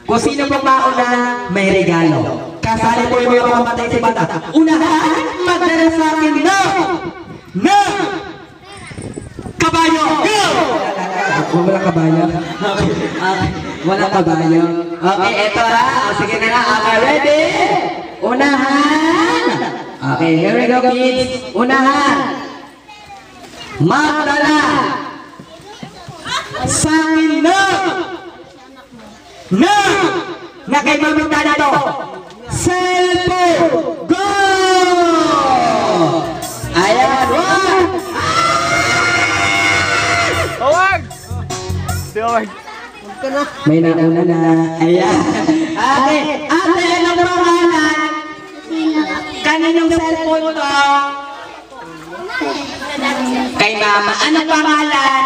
Kung sino pong mauna, may regalo. Kasali po yung mga pamatay si bata. Unahan, magdala sa akin na kabayo. Go! Wala kabayo. Okay. Wala kabayo. Okay, eto na. Sige na nga. Okay, ready? Unahan. Okay, here we go, kids. Unahan. Magdala sa akin na kay Mami Tana to. Cellphone. Go! Ayan, one. Huwag! Huwag! May nauna na. Ayan. Ate, anong pangalan? Kaninong cellphone to? Kay Mama. Anong pangalan?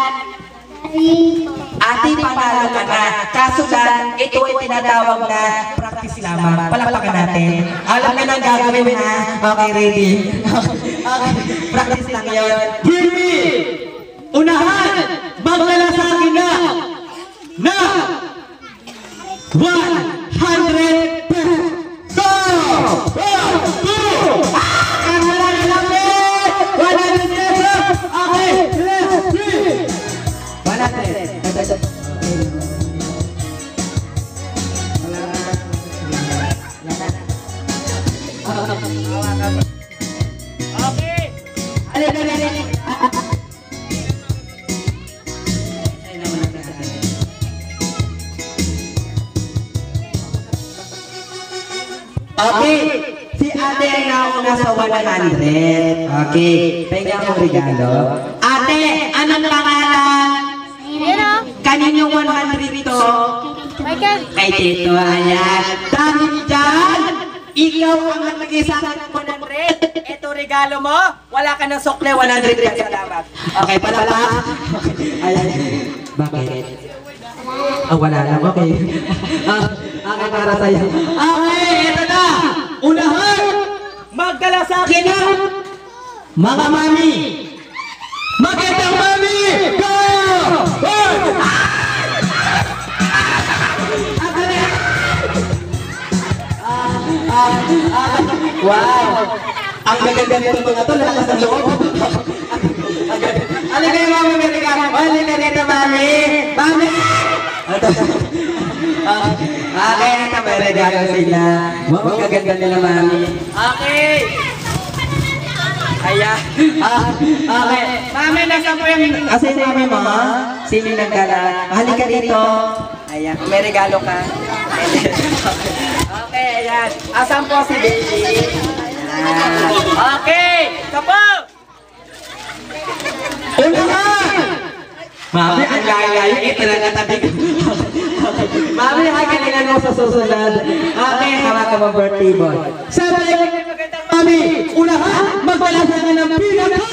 Ate, panalo ka na. Kaso lang, ito ay tinatawag na practice lamang. Palakpakan natin. Alam na nang gagawin ha. Okay, ready? Okay, practice lang yun. Hear me! Unahan! Magdala sa akin na 100 pesos! Go! 1, 2! Ang wala na lang eh! 100 pesos! Okay, let's see! 100. Okay! Okay, si ate ay nauna sa 100. Okay, penga mo regalo. Ate, anong pangalan? Kaninyo 100 ito? Kay Tito, ayan. Dahil dyan, ikaw ang nag-isa ng 100. Ito regalo mo, wala ka ng sukle, 100 yan. Salamat. Okay, palapa. Ayan. Bakit? Wala lang, okay. Okay, para sa'yo. Okay, ito na. Unahan, magdala sa akin na mga mami. Magandang mami! Go! Wow! Ang gaganda nito mga to, lakas ng loob. Halika yung mami, halika. Halika dito, mami. Mami! Okay, ito may regalo sila. Wow, ang gaganda nila, mami. Okay! Ayan. Okay. Mami, nasa po yung... Kasi mami mo, sino yung nagdala? Halika dito. Ayan. May regalo ka. Okay, ayan. Asan po si baby? Ayan. Okay. Kapo! Unahan! Mami, ang layo-layo. Ito lang katabi ko. Mami, hagalingan mo sa susunod. Okay, hawa ka mo birthday boy. Sabi, mami, unahan, magdala sa akin ng pila ko!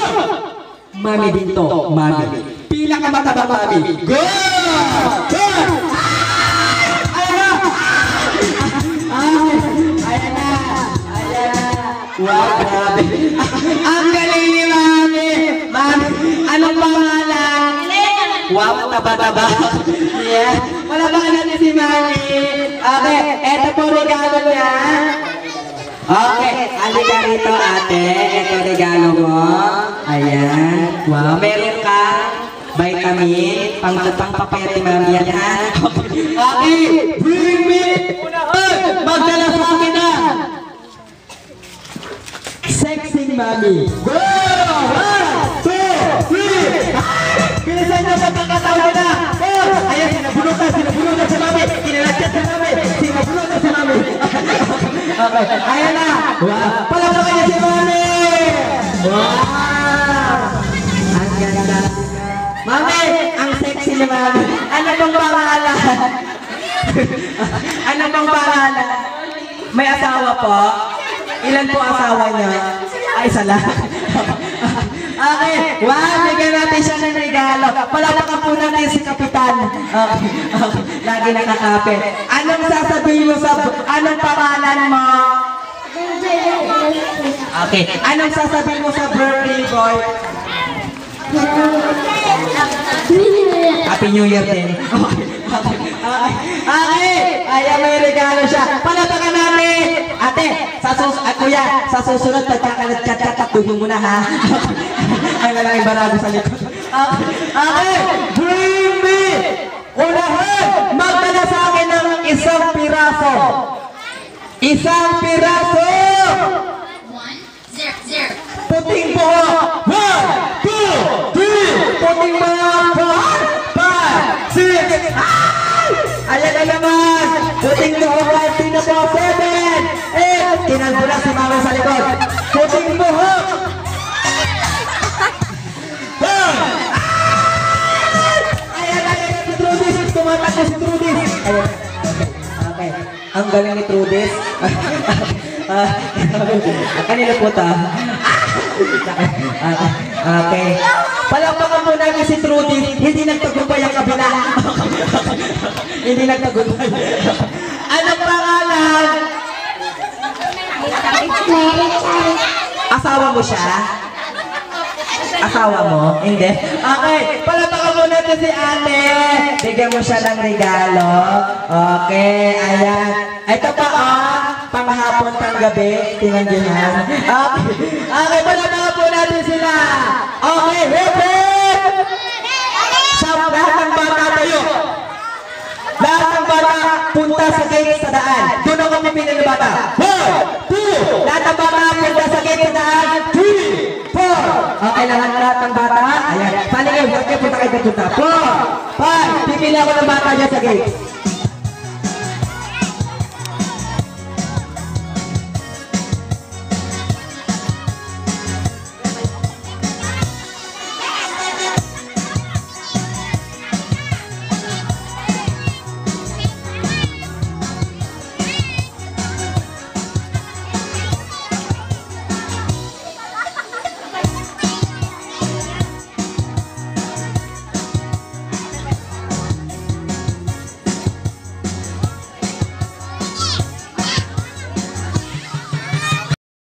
Mami dito, mami. Pila ka mataba, mami. Go! Go! Ayan na! Ayan na! Ayan na! Wow, grabe. Ang galing ni mami! Mami, anong pangalan? Wow, taba-taba. Yeah. Wala ba natin si mami? Okay, eto po regalo niya. Okay, halika rito ate. Ito regalo mo. Ayan. Wow, meron ka vitamin. Pang-papayat ni mami yan ha. Okay, bring me. Unahan, magdala sa akin na sexy mami. Go! 1, 2, 3. Bilisan nyo sa pagkataon na. Ayan, sinabulog na si mami. Kinalatyan si mami. Sinabulog na si mami. Okay, ayan na. Wow. Palamakan niya si mami. Wow. Ang ganda. Mami, ang sexy ni mami. Ano bang pangalan? Ano bang pangalan? May asawa po? Ilan po asawa niya? Ay, isa lang. Okay, wow, bigyan natin siya ng regalo. Palawakan po natin si Kapitan. Lagi nakakape. Anong sasabihin mo sa... Anong pangalan mo? Okay, anong sasabihin mo sa birthday boy? Happy New Year din. Okay, Ayan, may regalo siya. Palapakan natin. Ate, kuya, sa susunod, pagkakalat-kat-kat, takbuhin mo na, ha? Ay, malaming barado sa likod. Okay, bring me! Unahan, magdala sa akin ng isang piraso. Isang piraso! 1, 0, 0. Puting buhok! 1, 2, 3! Puting buhok! 4, 5, 6! Ayan na naman! Puting buhok! 5 na po! 7, 8! Kinalbo na si Mama sa likod! Puting buhok! Ayan! Ayan! Si Trudis! Tumatakbo si Trudis! Ayan! Okay. Ang galing ni Trudis. Kanina po ta. Okay. Palakpakan po namin si Trudis. Hindi nagtagumpay ang kabila. Hindi nagtagumpay. Anong pangalan? Asawa mo siya? Asawa mo? Hindi? Okay. Palakpakan po natin si ate. Bigyan mo siya ng regalo. Okay. Ayan. Ito pa panghapon, panggabi. Tingnan nyo yan. Okay. Okay. Palakpakan po natin sila. Okay. Repeat! Sa lahat ng bata tayo. Lahat ng bata punta sa gate sa daan. Doon ako pipili ng bata. 1, 2. Lahat ng bata punta sa gate sa daan. 3, 4. Okay, lahat ng bata. Ayan. Paling kayo, punta kayo punta. 4, 5. Pipili ako ng bata dyan sa gate.